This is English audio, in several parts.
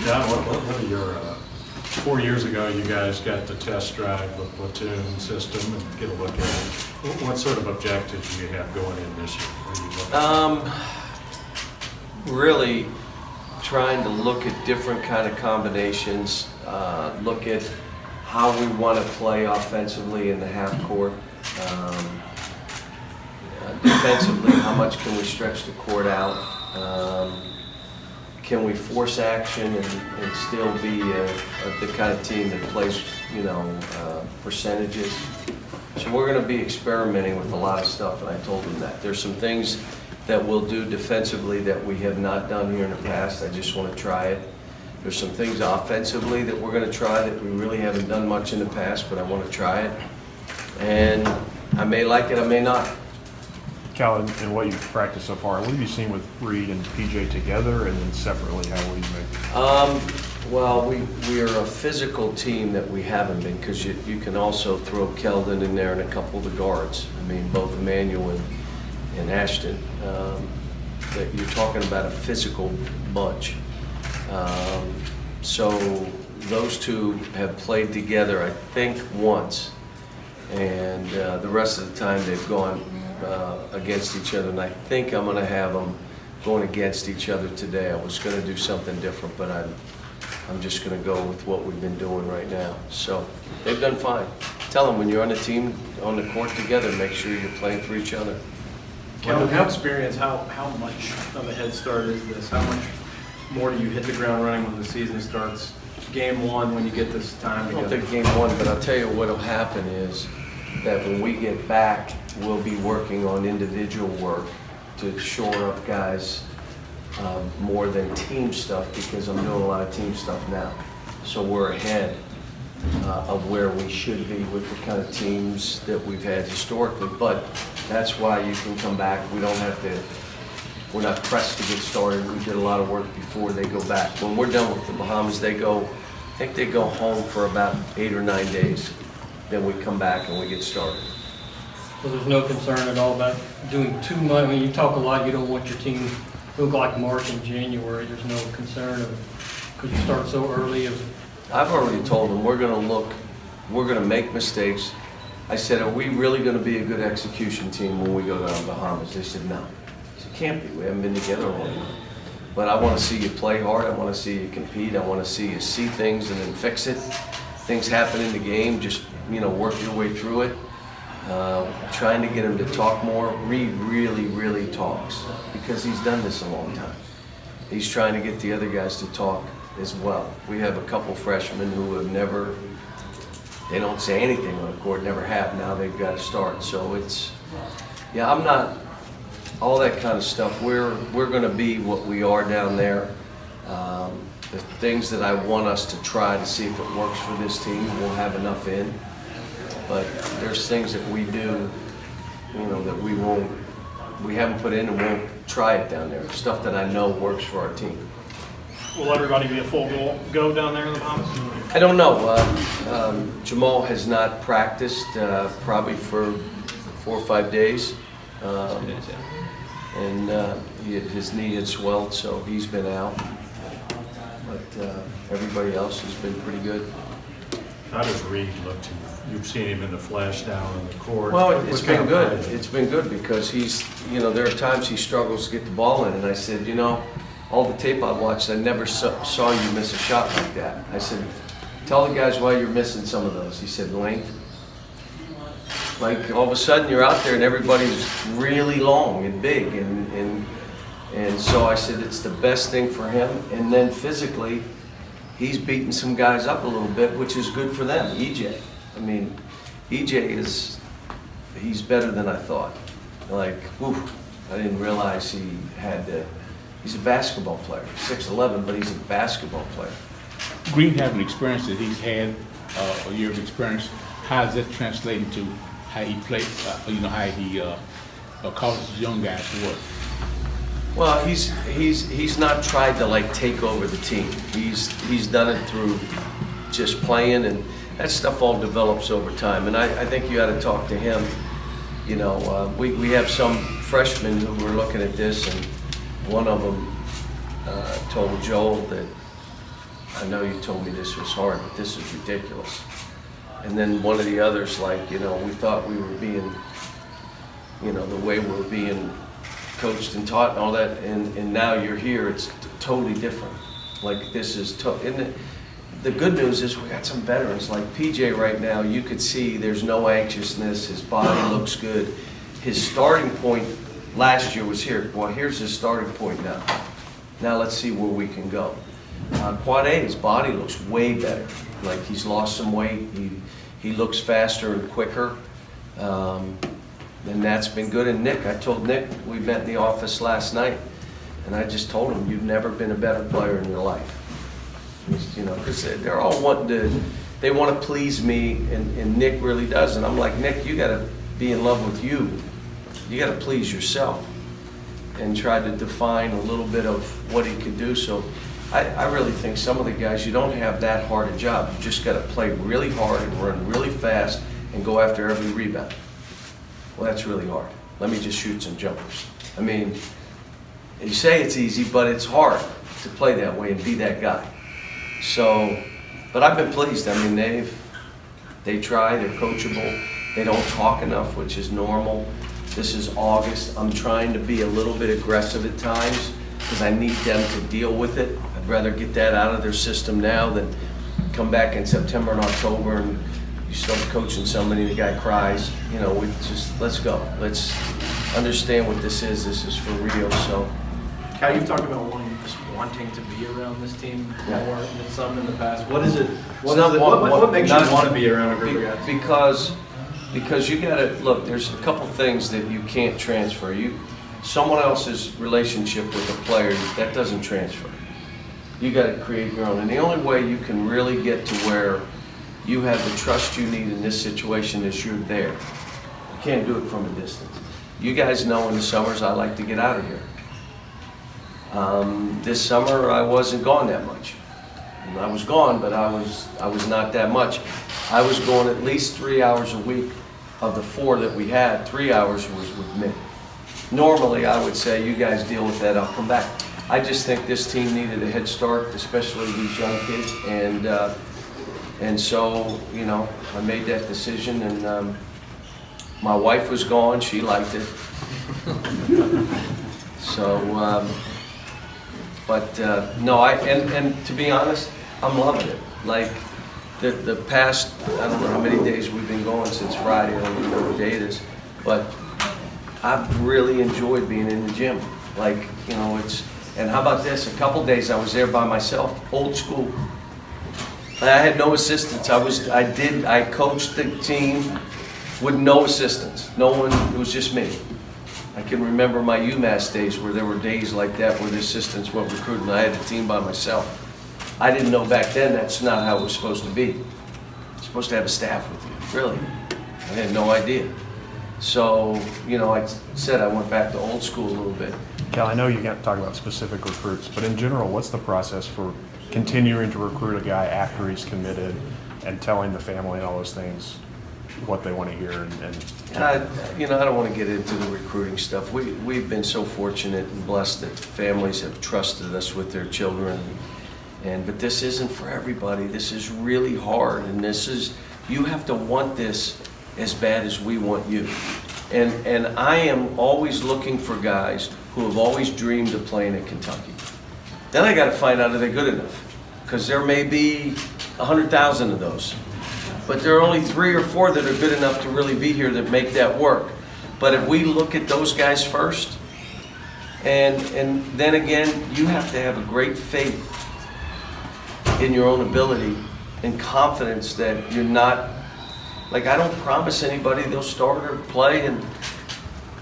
John, what are your 4 years ago, you guys got to test drive the platoon system and get a look at it. What sort of objectives do you have going in this year? Really trying to look at different kind of combinations, look at how we want to play offensively in the half court. Defensively, how much can we stretch the court out? Can we force action and still be the kind of team that plays, percentages? So we're going to be experimenting with a lot of stuff, and I told them that. There's some things that we'll do defensively that we have not done here in the past. I just want to try it. There's some things offensively that we're going to try that we really haven't done much in the past, but I want to try it. And I may like it, I may not. Cal, in what you've practiced so far, what have you seen with Reed and PJ together, and then separately, how will you make? Well, we are a physical team that we haven't been, because you can also throw Keldon in there and a couple of the guards. I mean, both Emmanuel and Ashton. That you're talking about a physical bunch. So those two have played together, I think, once, and the rest of the time they've gone against each other, and I think I'm going to have them going against each other today. I was going to do something different, but I'm just going to go with what we've been doing right now. So they've done fine. Tell them when you're on a team on the court together, make sure you're playing for each other. Cal, how experienced, how much of a head start is this? How much more do you hit the ground running when the season starts? Game one, when you get this time together? I don't think game one, but I'll tell you what'll happen is that when we get back, we'll be working on individual work to shore up guys more than team stuff, because I'm doing a lot of team stuff now. So we're ahead of where we should be with the kind of teams that we've had historically. But that's why you can come back. We don't have to, we're not pressed to get started. We did a lot of work before they go back. When we're done with the Bahamas, they go, I think they go home for about 8 or 9 days. Then we come back and we get started. So there's no concern at all about doing too much? I mean, you talk a lot, you don't want your team to look like March and January. There's no concern of, because you start so early. I've already told them we're going to make mistakes. I said, are we really going to be a good execution team when we go down to Bahamas? They said, no. I said, can't be. We haven't been together long enough. But I want to see you play hard. I want to see you compete. I want to see you see things and then fix it. Things happen in the game, just work your way through it. Trying to get him to talk more. Reed really talks, because he's done this a long time. He's trying to get the other guys to talk as well. We have a couple freshmen who have never, they don't say anything on the court, never have. Now they've got to start. So it's, yeah, I'm not, all that kind of stuff. We're going to be what we are down there. The things that I want us to try to see if it works for this team, we'll have enough in. But there's things that we do, that we haven't put in and won't try it down there. Stuff that I know works for our team. Will everybody be a full go down there in the Bahamas? I don't know. Jamal has not practiced probably for 4 or 5 days. And his knee had swelled, so he's been out. But everybody else has been pretty good. How does Reed look to you? You've seen him in the flesh down on the court. Well, it's been good. It's been good because he's, there are times he struggles to get the ball in. And I said, all the tape I watched, I never saw you miss a shot like that. I said, tell the guys why you're missing some of those. He said, length. Like all of a sudden you're out there and everybody's really long and big. And so I said, it's the best thing for him. And then physically, he's beating some guys up a little bit, which is good for them. EJ. I mean, EJ he's better than I thought. Like, whew, I didn't realize he had he's a basketball player. 6'11", but he's a basketball player. Green having experience that he's had, a year of experience, how does that translate into how he plays, how he causes young guys to work? Well, he's not tried to take over the team. He's done it through just playing, and that stuff all develops over time. And I think you got to talk to him. We have some freshmen who were looking at this, and one of them told Joel that I know you told me this was hard, but this is ridiculous. And then one of the others, like, you know, we thought we were being, you know, the way we're being coached and taught and all that, and now you're here, it's totally different. Like, this is the good news is we got some veterans, like PJ right now, you could see there's no anxiousness, his body looks good. His starting point last year was here. Well, here's his starting point now. Now let's see where we can go. Quad A, his body looks way better. Like, he's lost some weight, he looks faster and quicker. And that's been good. And Nick, I told Nick, we met in the office last night, and I just told him, you've never been a better player in your life. You know, because they're all wanting to, they want to please me, and Nick really does. And I'm like, Nick, you got to be in love with you. You got to please yourself, and try to define a little bit of what he could do. So I really think some of the guys, you don't have that hard a job. You just got to play really hard and run really fast and go after every rebound. Well, that's really hard. Let me just shoot some jumpers. I mean, you say it's easy, but it's hard to play that way and be that guy. So, but I've been pleased. I mean, they try, they're coachable. They don't talk enough, which is normal. This is August. I'm trying to be a little bit aggressive at times because I need them to deal with it. I'd rather get that out of their system now than come back in September and October and you start coaching somebody and the guy cries. You know, we just, let's go. Let's understand what this is. This is for real. So, Cal, you've talked about wanting to be around this team more than some in the past. What is it? What makes you want to be around a group of guys? Because you got to look. There's a couple things that you can't transfer. Someone else's relationship with a player, that doesn't transfer. You got to create your own, and the only way you can really get to where you have the trust you need in this situation is you're there. You can't do it from a distance. You guys know in the summers I like to get out of here. This summer I wasn't gone that much. I was gone, but I was not that much. I was going at least 3 hours a week. Of the 4 that we had, 3 hours was with me. Normally I would say, you guys deal with that, I'll come back. I just think this team needed a head start, especially these young kids, and so, you know, I made that decision, and my wife was gone, she liked it. So, no, and to be honest, I'm loving it. Like, the past, I don't know how many days we've been going since Friday, I don't even know what day it is, but I've really enjoyed being in the gym. Like, you know, and how about this, a couple days I was there by myself, old school. I had no assistants. I coached the team with no assistants. No one, it was just me. I can remember my UMass days where there were days like that where the assistants went recruiting. I had the team by myself. I didn't know back then that's not how it was supposed to be. You're supposed to have a staff with you, really. I had no idea. So, you know, I said I went back to old school a little bit. Cal, I know you can't talk about specific recruits, but in general, what's the process for continuing to recruit a guy after he's committed and telling the family and all those things what they want to hear? You know, I don't want to get into the recruiting stuff. We've been so fortunate and blessed that families have trusted us with their children. But this isn't for everybody. This is really hard, and you have to want this as bad as we want you. And I am always looking for guys who have always dreamed of playing at Kentucky. Then I got to find out if they're good enough, because there may be 100,000 of those, but there are only 3 or 4 that are good enough to really be here that make that work. But if we look at those guys first, and then again, you have to have a great faith in your own ability and confidence that you're not, like, I don't promise anybody they'll start or play and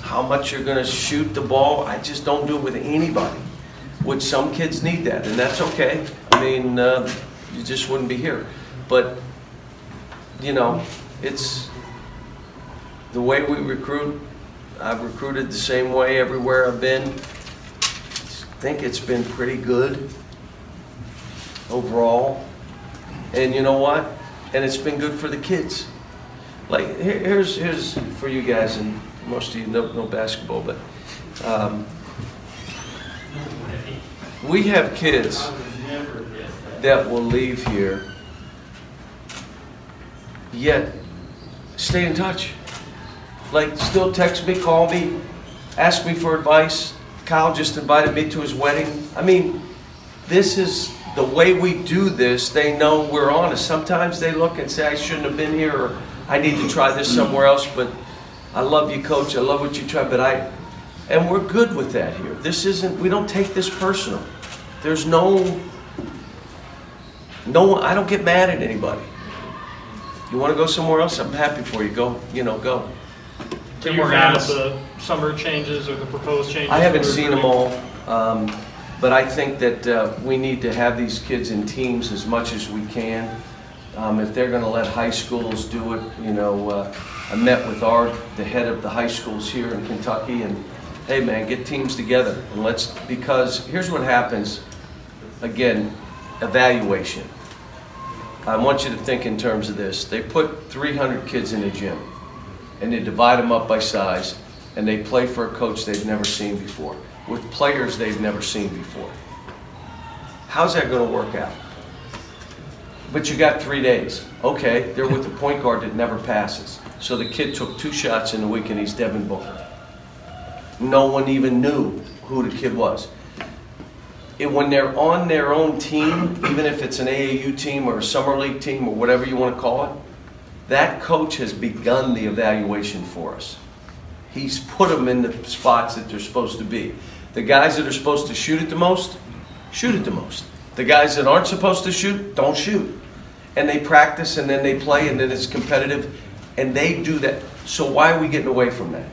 how much you're going to shoot the ball. I just don't do it with anybody. Which some kids need that, and that's okay. I mean, you just wouldn't be here. But, you know, it's the way we recruit. I've recruited the same way everywhere I've been. I think it's been pretty good overall. And you know what? And it's been good for the kids. Like, here's for you guys, and most of you know basketball, but we have kids that will leave here, yet stay in touch. Like, still text me, call me, ask me for advice. Kyle just invited me to his wedding. I mean, this is the way we do this. They know we're honest. Sometimes they look and say, I shouldn't have been here, or I need to try this somewhere else, but I love you, Coach. I love what you tried, and we're good with that here. This isn't, we don't take this personal. There's no one, I don't get mad at anybody. You want to go somewhere else? I'm happy for you. Go, go. Are you a fan of the summer changes or the proposed changes? I haven't seen them all, but I think that we need to have these kids in teams as much as we can. If they're going to let high schools do it, I met with the head of the high schools here in Kentucky, and hey man, get teams together and because here's what happens. Again, evaluation. I want you to think in terms of this. They put 300 kids in a gym, and they divide them up by size, and they play for a coach they've never seen before, with players they've never seen before. How's that going to work out? But you got 3 days. Okay, they're with the point guard that never passes. So the kid took 2 shots in the week, and he's Devin Booker. No one even knew who the kid was. When they're on their own team, even if it's an AAU team or a summer league team or whatever you want to call it, that coach has begun the evaluation for us. He's put them in the spots that they're supposed to be. The guys that are supposed to shoot it the most, shoot it the most. The guys that aren't supposed to shoot, don't shoot. And they practice, and then they play, and then it's competitive, and they do that. So why are we getting away from that?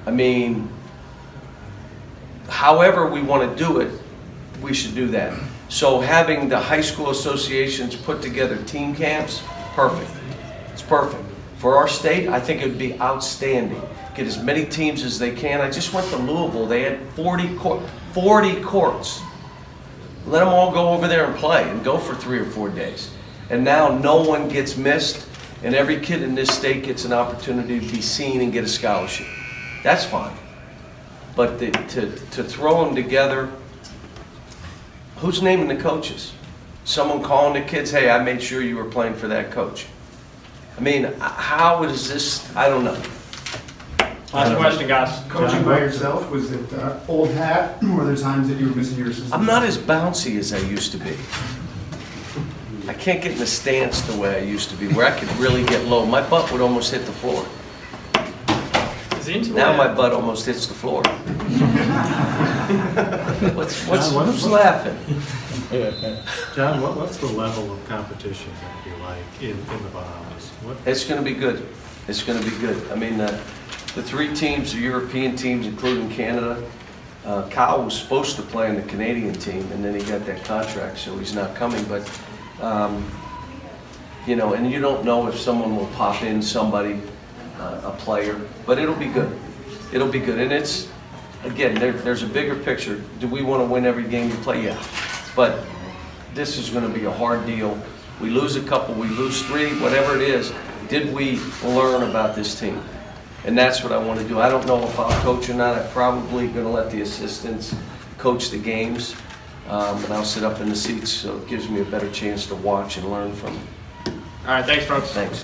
I mean, however we want to do it, we should do that. So having the high school associations put together team camps, perfect. It's perfect. For our state, I think it would be outstanding. Get as many teams as they can. I just went to Louisville. They had 40 courts. Let them all go over there and play and go for 3 or 4 days. And now no one gets missed, and every kid in this state gets an opportunity to be seen and get a scholarship. That's fine. But to throw them together, who's naming the coaches? Someone calling the kids, hey, I made sure you were playing for that coach. I mean, how is this? I don't know. Last question, guys. Coaching by yourself, was it old hat? Were there times that you were missing your assistant? I'm not as bouncy as I used to be. I can't get in the stance the way I used to be, where I could really get low. My butt would almost hit the floor. Now my butt almost hits the floor. What's laughing? John, what's the level of competition going to be like in the Bahamas? It's going to be good. It's going to be good. I mean, the 3 teams, the European teams, including Canada, Kyle was supposed to play on the Canadian team, and then he got that contract, so he's not coming. But, and you don't know if someone will pop in somebody, a player, but it'll be good. It'll be good. And it's, again, there's a bigger picture. Do we want to win every game we play? Yeah. But this is going to be a hard deal. We lose a couple, we lose 3, whatever it is. Did we learn about this team? And that's what I want to do. I don't know if I'll coach or not. I'm probably going to let the assistants coach the games. And I'll sit up in the seats, so it gives me a better chance to watch and learn from them. All right, thanks, folks. Thanks.